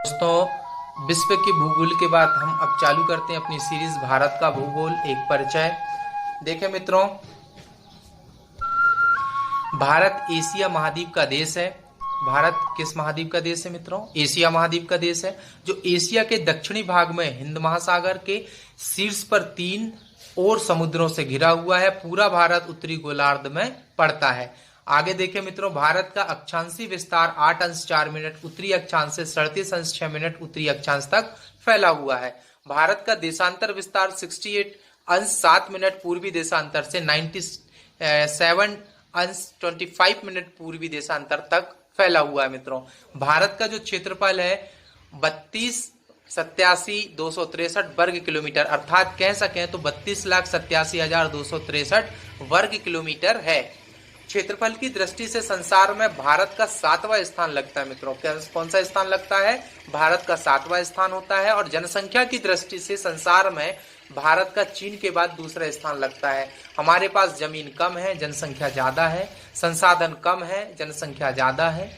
दोस्तों, विश्व के भूगोल के बाद हम अब चालू करते हैं अपनी सीरीज भारत का भूगोल एक परिचय। देखें मित्रों, भारत एशिया महाद्वीप का देश है। भारत किस महाद्वीप का देश है मित्रों? एशिया महाद्वीप का देश है, जो एशिया के दक्षिणी भाग में हिंद महासागर के शीर्ष पर 3 और समुद्रों से घिरा हुआ है। पूरा भारत उत्तरी गोलार्ध में पड़ता है। आगे देखें मित्रों, भारत का अक्षांशीय विस्तार 8 अंश 4 मिनट उत्तरी अक्षांश से 37 अंश 6 मिनट उत्तरी अक्षांश तक फैला हुआ है। भारत का देशांतर विस्तार 68 अंश 7 मिनट पूर्वी देशांतर से 97 अंश 25 मिनट पूर्वी देशांतर तक फैला हुआ है। मित्रों, भारत का जो क्षेत्रफल है 32,87,263 वर्ग किलोमीटर, अर्थात कह सकें तो 32,87,263 वर्ग किलोमीटर है। क्षेत्रफल की दृष्टि से संसार में भारत का 7वां स्थान लगता है। मित्रों, कौन सा स्थान लगता है? भारत का 7वां स्थान होता है। और जनसंख्या की दृष्टि से संसार में भारत का चीन के बाद दूसरा स्थान लगता है। हमारे पास जमीन कम है, जनसंख्या ज्यादा है, संसाधन कम है, जनसंख्या ज्यादा है,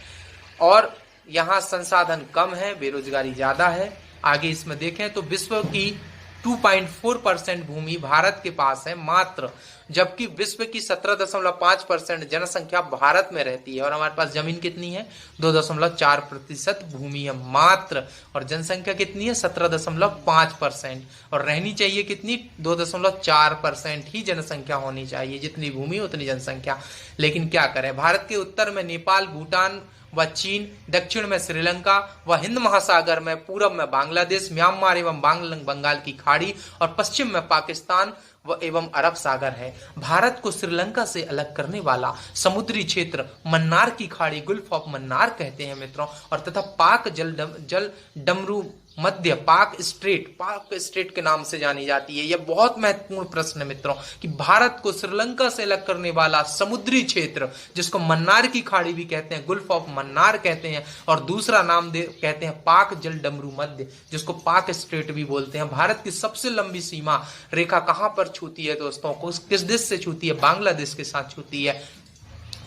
और यहाँ संसाधन कम है, बेरोजगारी ज्यादा है। आगे इसमें देखें तो विश्व की 2.4% भूमि भारत के पास है मात्र, जबकि विश्व की 17.5% जनसंख्या भारत में रहती है। और हमारे पास जमीन कितनी है? 2.4% भूमि है मात्र, और जनसंख्या कितनी है? 17.5%। और रहनी चाहिए कितनी? 2.4% ही जनसंख्या होनी चाहिए, जितनी भूमि उतनी जनसंख्या। लेकिन क्या करें, भारत के उत्तर में नेपाल, भूटान व चीन, दक्षिण में श्रीलंका व हिंद महासागर में, पूरब में बांग्लादेश, म्यांमार एवं बंगाल की खाड़ी, और पश्चिम में पाकिस्तान व एवं अरब सागर है। भारत को श्रीलंका से अलग करने वाला समुद्री क्षेत्र मन्नार की खाड़ी, गुल्फ ऑफ मन्नार कहते हैं मित्रों, और तथा पाक जल डमरू मध्य, पाक स्ट्रेट के नाम से जानी जाती है। यह बहुत महत्वपूर्ण प्रश्न है मित्रों कि भारत को श्रीलंका से अलग करने वाला समुद्री क्षेत्र, जिसको मन्नार की खाड़ी भी कहते हैं, गुल्फ ऑफ मन्नार कहते हैं, और दूसरा नाम कहते हैं पाक जल डमरू मध्य, जिसको पाक स्ट्रेट भी बोलते हैं। भारत की सबसे लंबी सीमा रेखा कहां पर छूती है दोस्तों? किस देश से छूती है? बांग्लादेश के साथ छूती है।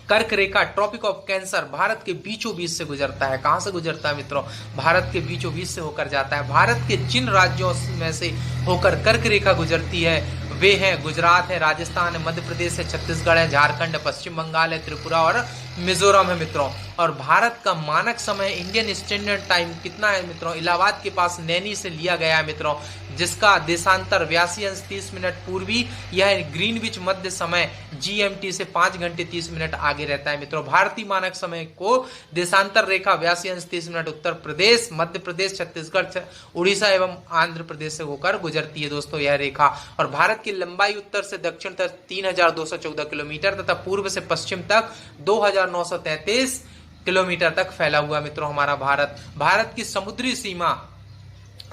कर्क रेखा, ट्रॉपिक ऑफ कैंसर, भारत के बीचों बीच से गुजरता है। कहां से गुजरता है मित्रों? भारत के बीचों बीच से होकर जाता है। भारत के जिन राज्यों में से होकर कर्क रेखा गुजरती है वे हैं गुजरात है, राजस्थान है, मध्य प्रदेश है, छत्तीसगढ़ है, झारखंड है, पश्चिम बंगाल है, त्रिपुरा और मिजोरम है मित्रों। और भारत का मानक समय इंडियन स्टैंडर्ड टाइम कितना है मित्रों? इलाहाबाद के पास नैनी से लिया गया है मित्रों, जिसका देशांतर 82 अंश 30 मिनट पूर्वी, यह ग्रीनविच मध्य समय GMT से 5 घंटे 30 मिनट आगे रहता है मित्रों। भारतीय मानक समय को देशांतर रेखा 82 अंश 30 मिनट उत्तर प्रदेश, मध्य प्रदेश, छत्तीसगढ़, उड़ीसा एवं आंध्र प्रदेश से होकर गुजरती है दोस्तों यह रेखा। और भारत की लंबाई उत्तर से दक्षिण तक 3214 किलोमीटर तथा पूर्व से पश्चिम तक 2933 किलोमीटर तक फैला हुआ मित्रों हमारा भारत। भारत की समुद्री सीमा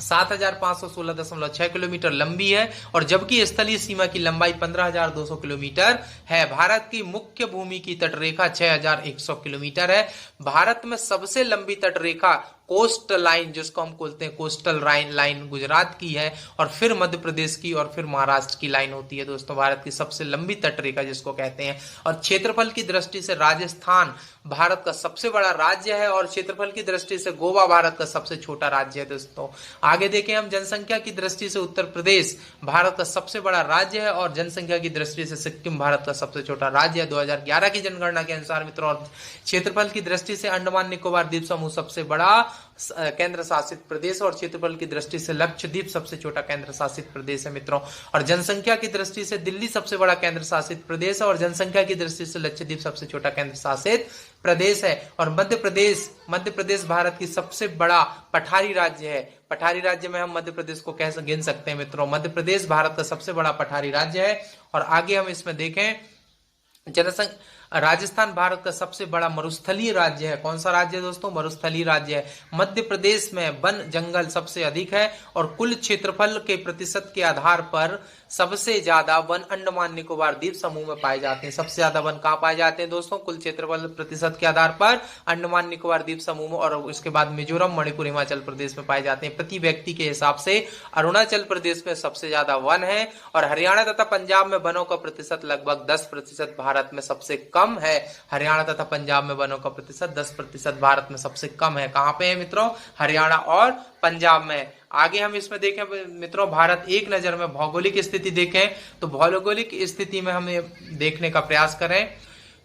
7516.6 किलोमीटर लंबी है, और जबकि स्थलीय सीमा की लंबाई 15,200 किलोमीटर है। भारत की मुख्य भूमि की तटरेखा 6,100 किलोमीटर है। भारत में सबसे लंबी तटरेखा कोस्ट लाइन, जिसको हम बोलते हैं कोस्टल लाइन, गुजरात की है, और फिर मध्य प्रदेश की, और फिर महाराष्ट्र की लाइन होती है दोस्तों भारत की सबसे लंबी तटरेखा जिसको कहते हैं। और क्षेत्रफल की दृष्टि से राजस्थान भारत का सबसे बड़ा राज्य है, और क्षेत्रफल की दृष्टि से गोवा भारत का सबसे छोटा राज्य है दोस्तों। आगे देखें हम, जनसंख्या की दृष्टि से उत्तर प्रदेश भारत का सबसे बड़ा राज्य है, और जनसंख्या की दृष्टि से सिक्किम भारत का सबसे छोटा राज्य है 2011 की जनगणना के अनुसार मित्रों। और क्षेत्रफल की दृष्टि से अंडमान निकोबार द्वीप समूह सबसे बड़ा केंद्र शासित प्रदेश, और क्षेत्रफल की दृष्टि से लक्षद्वीप सबसे छोटा केंद्र शासित प्रदेश है मित्रों। और जनसंख्या की दृष्टि से दिल्ली सबसे बड़ा केंद्र शासित प्रदेश है, और जनसंख्या की दृष्टि से लक्षद्वीप सबसे छोटा केंद्र शासित प्रदेश है। और मध्य प्रदेश भारत की सबसे बड़ा पठारी राज्य है। पठारी राज्य में हम मध्य प्रदेश को गिन सकते हैं मित्रों। मध्य प्रदेश भारत का सबसे बड़ा पठारी राज्य है। और आगे हम इसमें देखें, राजस्थान भारत का सबसे बड़ा मरुस्थलीय राज्य है। कौन सा राज्य है दोस्तों? मरुस्थलीय राज्य है। मध्य प्रदेश में वन जंगल सबसे अधिक है, और कुल क्षेत्रफल के प्रतिशत के आधार पर सबसे ज्यादा वन अंडमान निकोबार द्वीप समूह में पाए जाते हैं। सबसे ज्यादा वन कहाँ पाए जाते हैं दोस्तों? कुल क्षेत्रफल प्रतिशत के आधार पर अंडमान निकोबार द्वीप समूह में, और उसके बाद मिजोरम, मणिपुर, हिमाचल प्रदेश में पाए जाते हैं। प्रति व्यक्ति के हिसाब से अरुणाचल प्रदेश में सबसे ज्यादा वन है, और हरियाणा तथा पंजाब में वनों का प्रतिशत लगभग 10% भारत में सबसे कम है। हरियाणा तथा पंजाब में वनों का प्रतिशत 10% भारत में सबसे कम है। कहां पे है मित्रों? हरियाणा और पंजाब में। आगे हम इसमें देखें मित्रों, भारत एक नजर में भौगोलिक स्थिति देखें तो भौगोलिक स्थिति में हमें देखने का प्रयास करें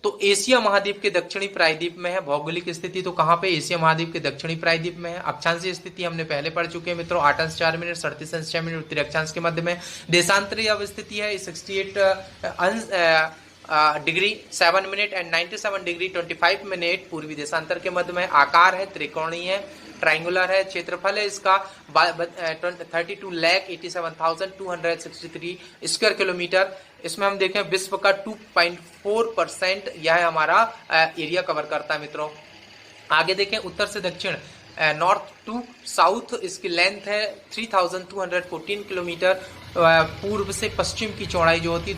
तो एशिया महाद्वीप के दक्षिणी प्रायद्वीप में है भौगोलिक स्थिति। तो कहां पे? एशिया महाद्वीप के दक्षिणी प्रायद्वीप में है। अक्षांशीय स्थिति हमने पहले पढ़ चुके हैं मित्रों, 8 अंश 4 मिनट 37 अंश 6 मिनट उत्तरी अक्षांश के मध्य में। देशांतरीय अवस्थिति है 68 अंश degree 7 minute and 97 degree 25 minute पूर्वी देशांतर के मध्य में। आकार है त्रिकोणीय है, ट्रायंगुलर है। क्षेत्रफल है इसका 32,87,263 स्क्वायर किलोमीटर। इसमें हम देखें विश्व का 2.4% यह हमारा एरिया कवर करता है मित्रों। आगे देखें उत्तर से दक्षिण, नॉर्थ टू साउथ इसकी लेंथ है 3,214 किलोमीटर। पूर्व से पश्चिम की चौड़ाई जो होती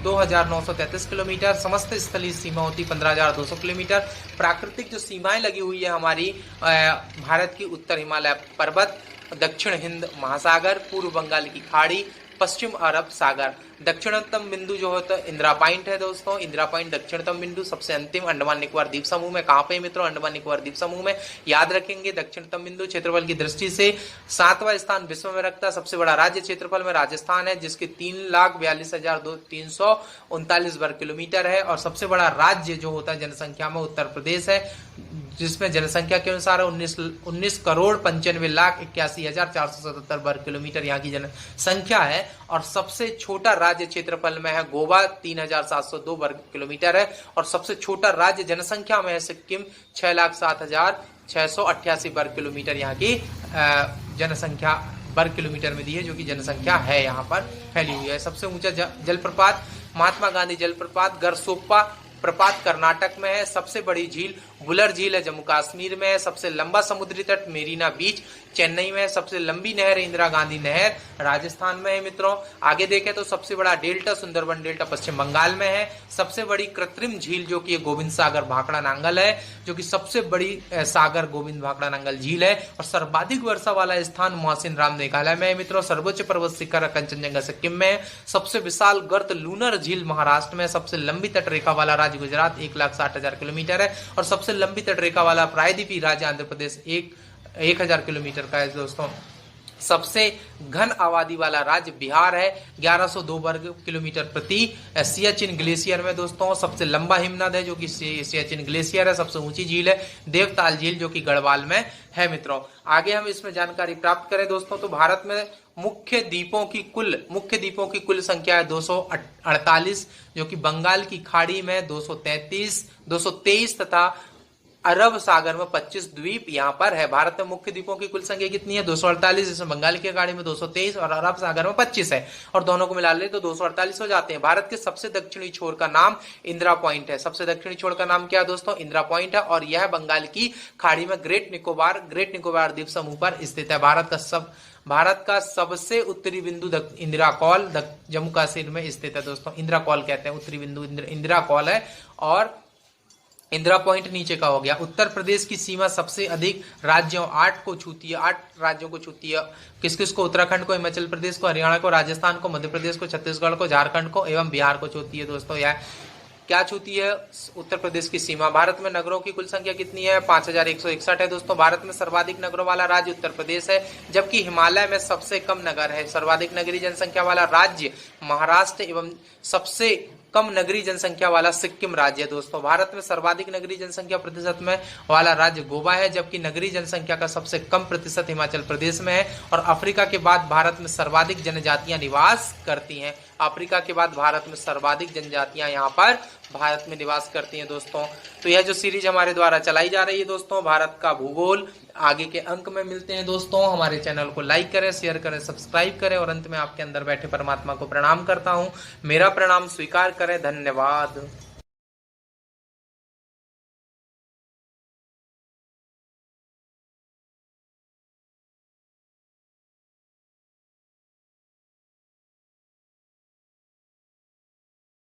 2,933 किलोमीटर। समस्त स्थलीय सीमा होती 15,200 किलोमीटर। प्राकृतिक जो सीमाएं लगी हुई है हमारी, भारत की उत्तर हिमालय पर्वत, दक्षिण हिंद महासागर, पूर्व बंगाल की खाड़ी, पश्चिम अरब सागर। दक्षिणतम बिंदु जो होता है इंदिरा पॉइंट है दोस्तों, इंदिरा पॉइंट दक्षिणतम बिंदु। सबसे अंतिम अंडमान निकोबार द्वीप समूह में। कहां पे मित्रों? अंडमान निकोबार द्वीप समूह में। याद रखेंगे दक्षिणतम बिंदु क्षेत्रफल की दृष्टि से 7वां स्थान विश्व में रखता है। सबसे बड़ा राज्य क्षेत्रफल में राजस्थान है जिसके 3,42,339 वर्ग किलोमीटर है। और सबसे बड़ा राज्य जो होता है जनसंख्या में उत्तर प्रदेश है, जिसमें जनसंख्या के अनुसार 19,95,81,477 वर्ग किलोमीटर यहाँ की जनसंख्या है। और सबसे छोटा राज्य क्षेत्रफल में है गोवा 3,702 वर्ग किलोमीटर है। और सबसे छोटा राज्य जनसंख्या में है सिक्किम 6,07,688 वर्ग किलोमीटर यहाँ की जनसंख्या वर्ग किलोमीटर में दी है, जो कि जनसंख्या है यहाँ पर फैली हुई है। सबसे ऊंचा जलप्रपात महात्मा गांधी जलप्रपात गरसोप्पा प्रपात कर्नाटक में है। सबसे बड़ी झील बुलर झील है जम्मू कश्मीर में है। सबसे लंबा समुद्री तट मेरीना बीच चेन्नई में है। सबसे लंबी नहर इंदिरा गांधी नहर राजस्थान में है मित्रों। आगे देखें तो सबसे बड़ा डेल्टा सुंदरबन डेल्टा पश्चिम बंगाल में है। सबसे बड़ी कृत्रिम झील जो कि गोविंद सागर भाखड़ा नांगल है, जो कि सबसे बड़ी सागर गोविंद भाखड़ा नांगल झील है। और सर्वाधिक वर्षा वाला स्थान मौसिन राम मेघालय में है मित्रों। सर्वोच्च पर्वत शिखर कंचनजंगा सिक्किम में है। सबसे विशाल गर्त लूनर झील महाराष्ट्र में। सबसे लंबी तटरेखा वाला राज्य गुजरात 1,60,000 किलोमीटर है। और सबसे लंबी तटरेखा वाला प्रायद्वीपीय राज्य आंध्र प्रदेश 1,000 किलोमीटर का है दोस्तों। सबसे घन आबादी वाला राज्य बिहार है 1102 वर्ग किलोमीटर प्रति सियाचिन ग्लेशियर में दोस्तों। सबसे लंबा हिमनद है जो कि सियाचिन ग्लेशियर है। सबसे ऊंची झील है देवताल झील जो कि गढ़वाल में है मित्रों। आगे हम इसमें जानकारी प्राप्त करें दोस्तों तो भारत में मुख्य द्वीपों की कुल संख्या है 248, जो कि बंगाल की खाड़ी में 223 तथा अरब सागर में 25 द्वीप यहाँ पर है। भारत में मुख्य द्वीपों की कुल संख्या कितनी है? 248, जिसमें बंगाल की खाड़ी में 223 और अरब सागर में 25 है। और दोनों को मिला ले तो 248 हो जाते हैं। भारत के सबसे दक्षिणी छोर का नाम इंदिरा पॉइंट है। सबसे दक्षिणी छोर का नाम क्या है दोस्तों? इंदिरा पॉइंट है। और यह बंगाल की खाड़ी में ग्रेट निकोबार द्वीप समूह पर स्थित है। भारत का सबसे उत्तरी बिंदु इंदिरा कॉल जम्मू कश्मीर में स्थित है दोस्तों। इंदिरा कॉल कहते हैं उत्तरी बिंदु इंदिरा कॉल है। और इंदिरा पॉइंट नीचे का हो गया। उत्तर प्रदेश की सीमा सबसे अधिक राज्यों 8 राज्यों को छूती है। किस किस को? उत्तराखंड को, हिमाचल प्रदेश को, हरियाणा को, राजस्थान को, मध्य प्रदेश को, छत्तीसगढ़ को, झारखंड को एवं बिहार को छूती है दोस्तों। यह क्या छूती है? उत्तर प्रदेश की सीमा। भारत में नगरों की कुल संख्या कितनी है? 5,161 है दोस्तों। भारत में सर्वाधिक नगरों वाला राज्य उत्तर प्रदेश है, जबकि हिमालय में सबसे कम नगर है। सर्वाधिक नगरीय जनसंख्या वाला राज्य महाराष्ट्र एवं सबसे कम नगरीय जनसंख्या वाला सिक्किम राज्य है दोस्तों। भारत में सर्वाधिक नगरीय जनसंख्या प्रतिशत में वाला राज्य गोवा है, जबकि नगरीय जनसंख्या का सबसे कम प्रतिशत हिमाचल प्रदेश में है। और अफ्रीका के बाद भारत में सर्वाधिक जनजातियां निवास करती हैं। अफ्रीका के बाद भारत में सर्वाधिक जनजातियां यहाँ पर भारत में निवास करती हैं दोस्तों। तो यह जो सीरीज हमारे द्वारा चलाई जा रही है दोस्तों, भारत का भूगोल, आगे के अंक में मिलते हैं दोस्तों। हमारे चैनल को लाइक करें, शेयर करें, सब्सक्राइब करें और अंत में आपके अंदर बैठे परमात्मा को प्रणाम करता हूं। मेरा प्रणाम स्वीकार करें। धन्यवाद।